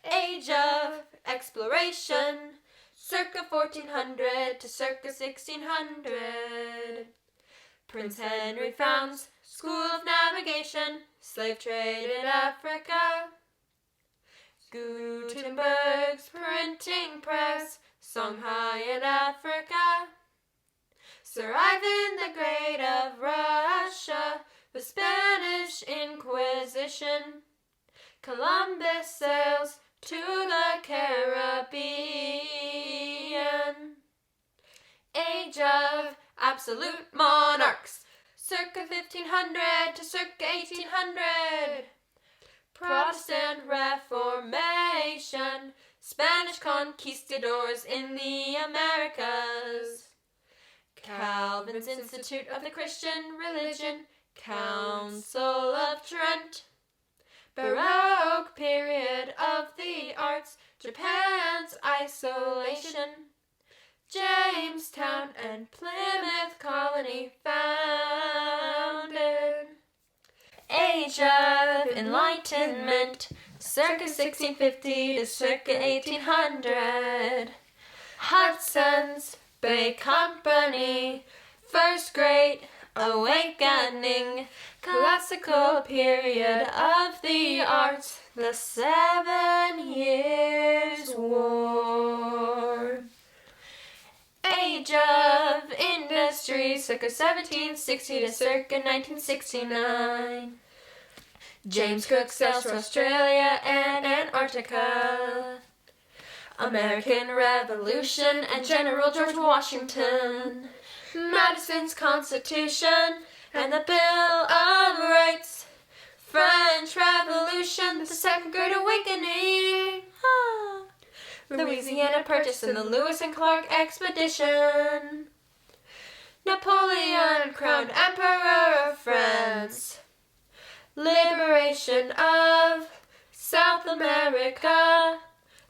Age of exploration, circa 1400 to circa 1600. Prince Henry founds School of Navigation, slave trade in Africa. Gutenberg's printing press, sung high in Africa. Sir Ivan the Great of Russia, the Spanish Inquisition. Columbus sails to the Caribbean. Age of absolute monarchs, circa 1500 to circa 1800. Protestant Reformation, Spanish conquistadors in the Americas. Calvin's Institute of the Christian Religion, Council of Trent. Baroque period of the arts, Japan's isolation. Jamestown and Plymouth Colony founded. Age of Enlightenment, circa 1650 to circa 1800. Hudson's Bay Company, First Great Awakening. Classical period of the arts, the 7 Years' War. Age of industry, circa 1760 to circa 1969. James Cook sails for Australia and Antarctica. American Revolution and General George Washington. Madison's Constitution and the Bill of Rights. French Revolution, the Second Great Awakening. Louisiana Purchase and the Lewis and Clark Expedition. Napoleon crowned Emperor of France. Liberation of South America.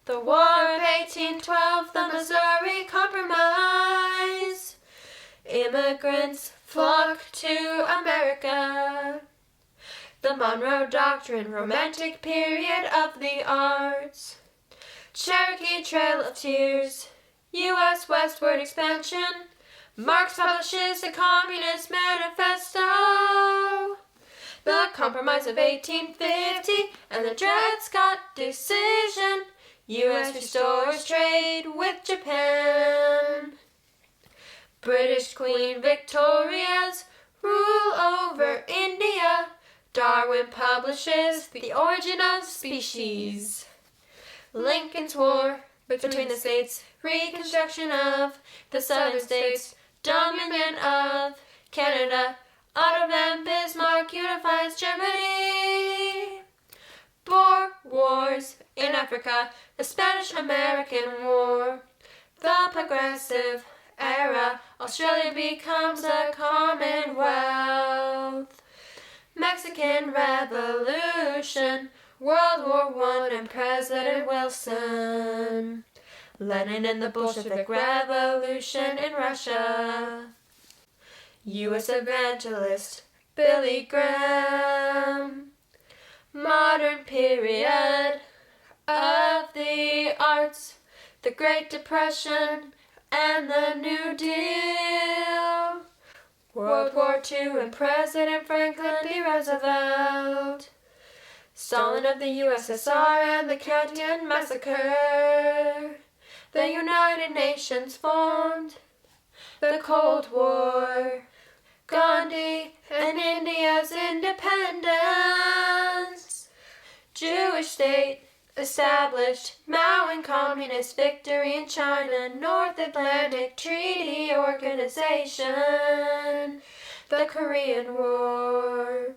The War of 1812, the Missouri Compromise. Immigrants flock to America. The Monroe Doctrine, Romantic period of the arts. Cherokee Trail of Tears, U.S. westward expansion. Marx publishes the Communist Manifesto. The Compromise of 1850 and the Dred Scott Decision. U.S. restores trade with Japan. British Queen Victoria's rule over India. Darwin publishes The Origin of Species. Lincoln's War between the states. Reconstruction of the southern states. Dominion of Canada. Otto von Bismarck unifies Germany. Boer Wars in Africa. The Spanish-American War. The Progressive Era. Australia becomes a Commonwealth. Mexican Revolution. World War I and President Wilson. Lenin and the Bolshevik Revolution in Russia. U.S. evangelist Billy Graham. Modern period of the arts, the Great Depression and the New Deal. World War II and President Franklin D. Roosevelt. Stalin of the USSR and the Katyn Massacre. The United Nations formed. The Cold War. Gandhi and India's independence. Jewish state established. Mao and communist victory in China. North Atlantic Treaty Organization. The Korean War.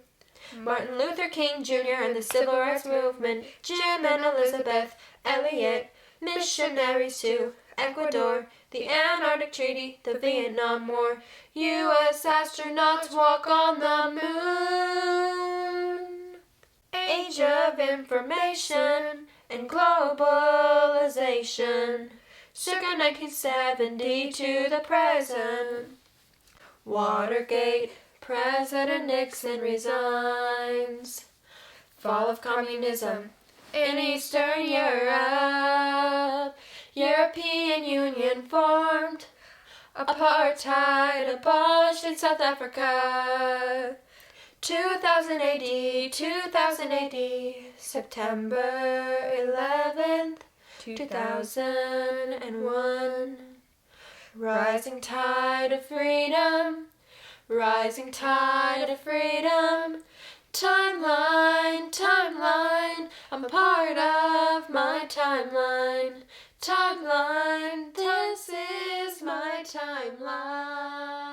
Martin Luther King Jr. and the Civil Rights Movement. Jim and Elizabeth Elliot. Missionaries to Ecuador. The Antarctic Treaty. The Vietnam War. U.S. astronauts walk on the moon. Age of information and globalization. Circa 1970 to the present. Watergate. President Nixon resigns. Fall of communism. in Eastern Europe. European Union formed. Apartheid abolished in South Africa. 2000 AD, 2000 AD, September 11th, 2001. Rising tide of freedom, rising tide of freedom. Timeline, timeline, I'm a part of my timeline. Timeline, this is my timeline.